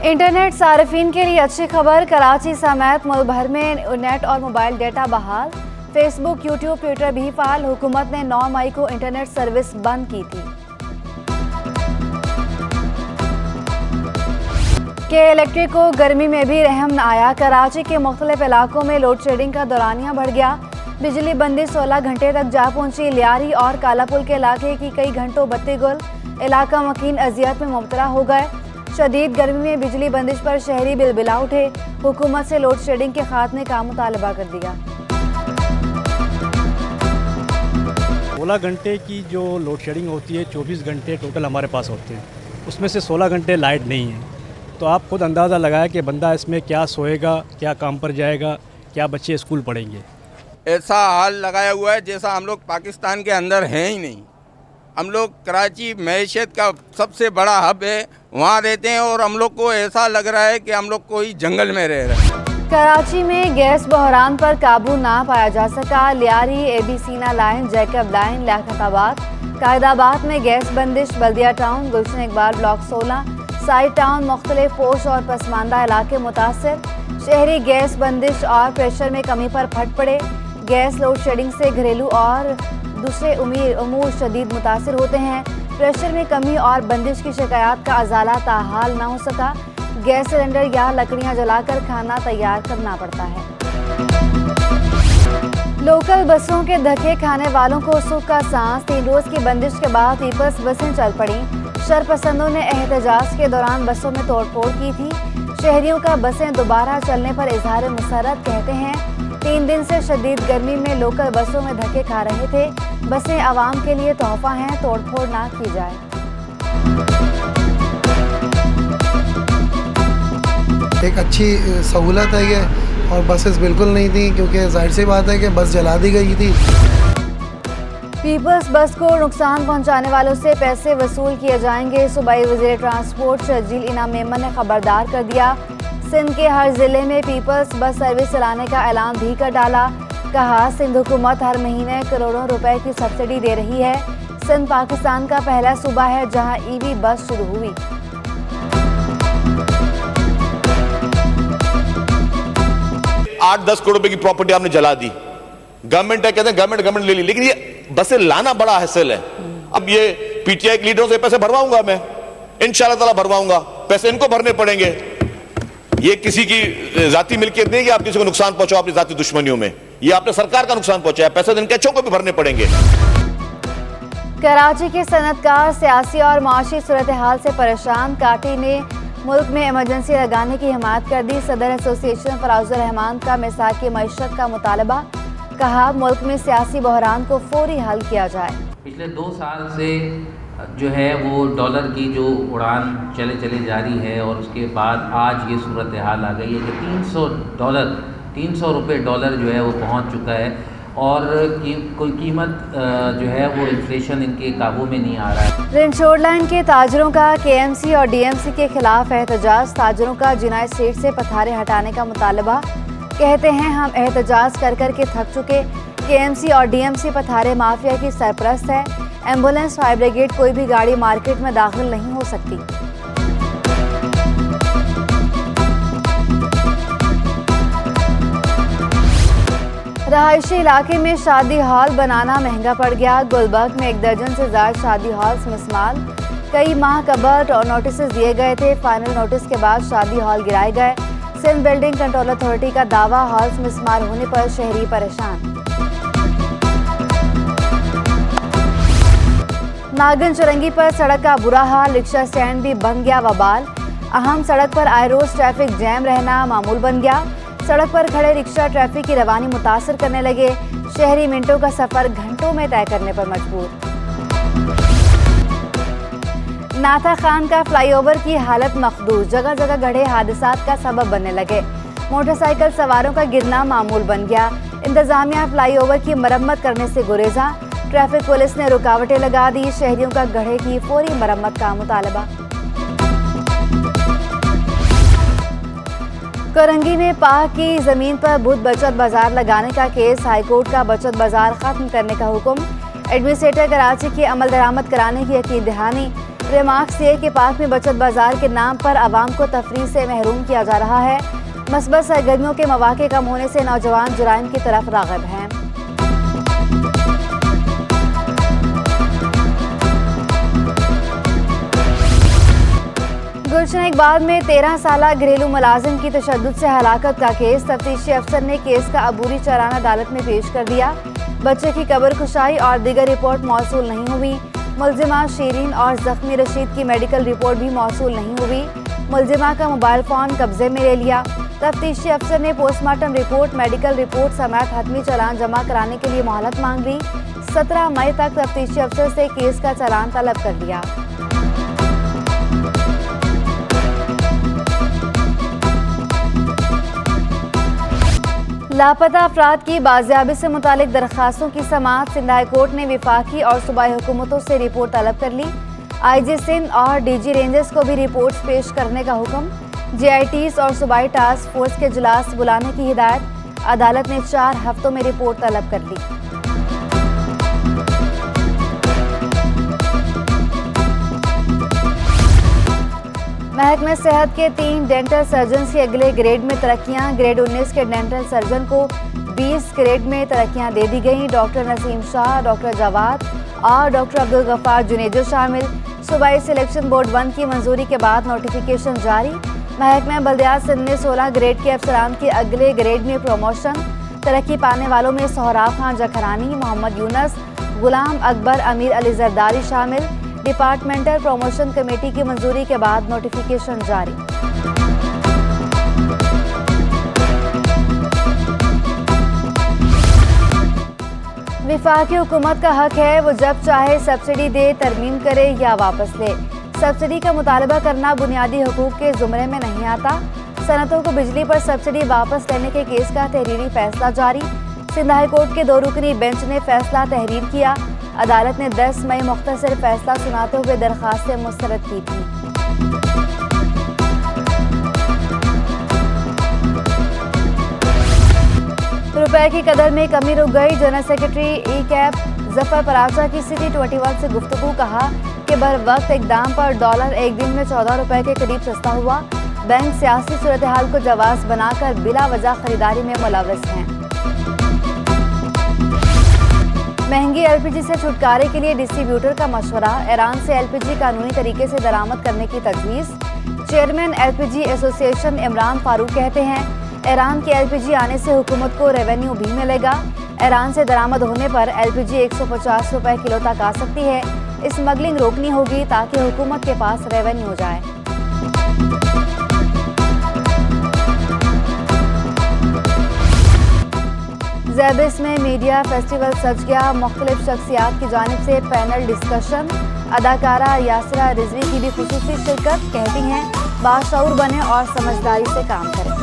Internet सार्फिन के लिए अच्छी खबर। कराची समेत मुल्क भर में नेट और मोबाइल डेटा बहाल। फेसबुक, यूट्यूब, ट्विटर भी फाल। हुकूमत ने 9 मई को इंटरनेट सर्विस बंद की थी। के इलेक्ट्रिक को गर्मी में भी रहम न आया। कराची के मुख्तलिफ इलाकों में लोड शेडिंग का दौरानिया बढ़ गया। बिजली बंदी 16 घंटे तक जा पहुंची। लियारी और कालापुल के इलाके की कई घंटों बत्ती गुल। इलाका मकीन अजियत में मुब्तला हो गए। शदीद गर्मी में बिजली बंदिश पर शहरी बिलबिला उठे। हुकूमत से लोड शेडिंग के खात्मे का मुतालबा कर दिया। 16 घंटे की जो लोड शेडिंग होती है, 24 घंटे टोटल हमारे पास होते हैं, उसमें से 16 घंटे लाइट नहीं है। तो आप खुद अंदाज़ा लगाएं कि बंदा इसमें क्या सोएगा, क्या काम पर जाएगा, क्या बच्चे स्कूल पढ़ेंगे। ऐसा हाल लगाया हुआ है जैसा हम लोग पाकिस्तान के अंदर हैं ही नहीं। हम लोग कराची मैशत का सबसे बड़ा हब है, वहाँ रहते हैं और हम लोग को ऐसा लग रहा है कि हम लोग कोई जंगल में रह रहे हैं। कराची में गैस बहरान पर काबू ना पाया जा सका। लियारी, एबीसीना line, Jacob line, Liaquatabad, Qaidabad में गैस बंदिश। Baldia town, Gulshan Iqbal block 16, site town, मुख्तलिफ पोश और पसमानदा इलाके मुतासर। शहरी गैस बंदिश और प्रेशर में कमी पर फट पड़े। गैस लोड शेडिंग से घरेलू और दूसरे उमूर शदीद मुतासर होते हैं। प्रेशर में कमी और बंदिश की शिकायत का अजाला ताहाल ना हो सका। गैस सिलेंडर या लकड़ियां जलाकर खाना तैयार करना पड़ता है। लोकल बसों के धक्के खाने वालों को सुख का सांस। 3 रोज की बंदिश के बाद पीपल्स बसें चल पड़ी। शरपसंदों ने एहतजाज के दौरान बसों में तोड़फोड़ की थी। शहरियों का बसें दोबारा चलने पर इजहार मुसर्रत। कहते हैं 3 दिन से शदीद गर्मी में लोकल बसों में धक्के खा रहे थे। बसें आवाम के लिए तोहफा हैं, तोड़फोड़ ना की जाए। एक अच्छी सहूलत है ये, और बसेस बिल्कुल नहीं थी क्योंकि जाहिर सी बात है कि बस जला दी गई थी। पीपल्स बस को नुकसान पहुंचाने वालों से पैसे वसूल किए जाएंगे। सूबाई वज़ीर ट्रांसपोर्ट शर्जील इनाम मेमन ने खबरदार कर दिया। सिंध के हर जिले में पीपल्स बस सर्विस चलाने का ऐलान भी कर डाला। कहा, सिंध हुकूमत हर महीने करोड़ों रुपए की सब्सिडी दे रही है। सिंध पाकिस्तान का पहला सूबा है जहां ईवी बस शुरू हुई। आठ 10 करोड़ रुपए की प्रॉपर्टी आपने जला दी। गवर्नमेंट है, कहते हैं गवर्नमेंट ले ली, लेकिन ये बसें लाना बड़ा हासिल है। अब ये पीटीआई के लीडरों से पैसे भरवाऊंगा मैं, इंशाल्लाह ताला भरवाऊंगा। पैसे इनको भरने पड़ेंगे। ये किसी की जाती मिल्कियत नहीं कि आप किसी को नुकसान पहुंचाओ अपनी जाती दुश्मनियों में। ये आपने सरकार का नुकसान पहुंचाया। पैसे इनके अच्छों को भी भरने पड़ेंगे। कराची के सनतकार सियासी और माशी सूरत हाल से परेशान। काटी ने मुल्क में इमरजेंसी लगाने की हिमायत कर दी। सदर एसोसिएशन फराउजुर रहमान का मिसाकी मईशत का मुतालबा। कहा, मुल्क में सियासी बहरान को फौरी हल किया जाए। पिछले 2 साल से जो है वो डॉलर की जो उड़ान चले जारी है, और उसके बाद आज ये सूरत हाल आ गई है कि 300 रुपये डॉलर जो है वो पहुंच चुका है, और कोई कीमत जो है वो इन्फ्लेशन इनके काबू में नहीं आ रहा है। रिंच रोड लाइन के ताजरों का केएमसी और डीएमसी के खिलाफ एहतजाज। ताजरों का जिनाई स्ट्रीट से पथारे हटाने का मुतालबा। कहते हैं, हम एहतजाज कर के थक चुके। केएमसी और डीएमसी पथारे माफिया की सरपरस्त है। एम्बुलेंस, फायर ब्रिगेड, कोई भी गाड़ी मार्केट में दाखिल नहीं हो सकती। रहायशी इलाके में शादी हॉल बनाना महंगा पड़ गया। गुलबर्ग में 1 दर्जन से ज्यादा शादी हॉल्स मिसमाल। कई माह कबल नोटिस दिए गए थे। फाइनल नोटिस के बाद शादी हॉल गिराए गए। सिंध बिल्डिंग कंट्रोल अथॉरिटी का दावा, हॉल्स मिसमार होने पर शहरी परेशान। नागन चरंगी पर सड़क का बुरा हाल। रिक्शा स्टैंड भी बन गया वबाल। अहम सड़क पर आए रोज ट्रैफिक जैम रहना मामूल बन गया। सड़क पर खड़े रिक्शा ट्रैफिक की रवानी मुतासर करने लगे। शहरी मिनटों का सफर घंटों में तय करने पर मजबूर। नाथा खान का फ्लाईओवर की हालत मखदूर। जगह जगह गड्ढे हादसात का सबब बनने लगे। मोटरसाइकिल सवारों का गिरना मामूल बन गया। इंतजामिया फ्लाईओवर की मरम्मत करने से गुरेजा। ट्रैफिक पुलिस ने रुकावटें लगा दी। शहरियों का गड्ढे की फौरी मरम्मत का मुतालबा। करंगी में पाक की जमीन पर बुध बचत बाजार लगाने का केस। हाईकोर्ट का बचत बाजार खत्म करने का हुक्म। एडमिनिस्ट्रेटर कराची की अमल दरामद कराने की यकीन दहानी। रिमार्क्स ये कि पाक में बचत बाजार के नाम पर आवाम को तफरीह से महरूम किया जा रहा है। मस्बत सरगर्मियों के मौके कम होने से नौजवान जुराइम की तरफ राग़िब हैं। गुलशन इकबाल में 13 साला घरेलू मुलाजिम की तशद्दुद से हलाकत का केस, तफ्तीशी अफसर ने केस का अबूरी चालान अदालत में पेश कर दिया। बच्चे की कब्र खुशाई और दीगर रिपोर्ट मौसूल नहीं हुई। मुलजिमा शीरीन और जख्मी रशीद की मेडिकल रिपोर्ट भी मौसूल नहीं हुई। मुलजिमा का मोबाइल फ़ोन कब्जे में ले लिया। तफ्तीशी अफसर ने पोस्टमार्टम रिपोर्ट, मेडिकल रिपोर्ट समेत हतमी चालान जमा कराने के लिए मोहलत मांग ली। 17 मई तक तफ्तीशी अफसर से केस का चालान तलब कर लिया। लापता अफराद की बाजियाबी से मुतालिक दरख्वास्तों की समाअत सिंध हाई कोर्ट ने विफाकी और सूबाई हुकूमतों से रिपोर्ट तलब कर ली। IG सिंध और DG रेंजर्स को भी रिपोर्ट्स पेश करने का हुक्म। JITs और सूबाई टास्क फोर्स के इजलास बुलाने की हिदायत। अदालत ने 4 हफ्तों में रिपोर्ट तलब कर ली। महकमे सेहत के 3 डेंटल सर्जन की अगले ग्रेड में तरक्कियां। ग्रेड 19 के डेंटल सर्जन को 20 ग्रेड में तरक्कियां दे दी गई। डॉक्टर नसीम शाह, डॉक्टर जवाद और डॉक्टर अब्दुल गफ्फार जुनेजो शामिल। सूबाई सिलेक्शन बोर्ड 1 की मंजूरी के बाद नोटिफिकेशन जारी। महकमा बल्दियात सिंध ने 16 ग्रेड के अफसरान के अगले ग्रेड में प्रमोशन। तरक्की पाने वालों में सोहराब खान जखरानी, मोहम्मद यूनस, गुलाम अकबर, अमीर अली जरदारी शामिल। डिपार्टमेंटल प्रमोशन कमेटी की मंजूरी के बाद नोटिफिकेशन जारी। विफाकी हुकूमत का हक है वो जब चाहे सब्सिडी दे, तरमीम करे या वापस ले। सब्सिडी का मुतालबा करना बुनियादी हुकूक के जुमरे में नहीं आता। सनतों को बिजली पर सब्सिडी वापस लेने के केस का तहरीरी फैसला जारी। सिंध हाई कोर्ट के 2 रुकनी बेंच ने फैसला तहरीर किया। अदालत ने 10 मई मुख्तसर फैसला सुनाते हुए दरख्वास्तें मुस्तरद की थी। रुपए की कदर में कमी रुक गई। जनरल सेक्रेटरी ई-कैप जफर पराचा की सिटी 21 से गुफ्तगू। कहा कि बर वक्त इकदाम पर डॉलर एक दिन में 14 रुपए के करीब सस्ता हुआ। बैंक सियासी सूरत हाल को जवाज बनाकर बिला वजह खरीदारी में मुलव्वस हैं। महंगी LPG से छुटकारे के लिए डिस्ट्रीब्यूटर का मशवरा। ईरान से LPG कानूनी तरीके से दरामद करने की तजवीज़। Chairman LPG association Imran Farooq कहते हैं ईरान की LPG आने से हुकूमत को रेवेन्यू भी मिलेगा। ईरान से दरामद होने पर LPG 150 रुपए किलो तक आ सकती है। स्मगलिंग रोकनी होगी ताकि हुकूमत के पास रेवेन्यू जाए। ज़ेबिस में मीडिया फेस्टिवल सज गया। मुख्तलिफ शख्सियात की जानिब से पैनल डिस्कशन। अदाकारा यासरा रिजवी की भी खुसूसी शिरकत। कहती हैं बाशऊर बने और समझदारी से काम करें।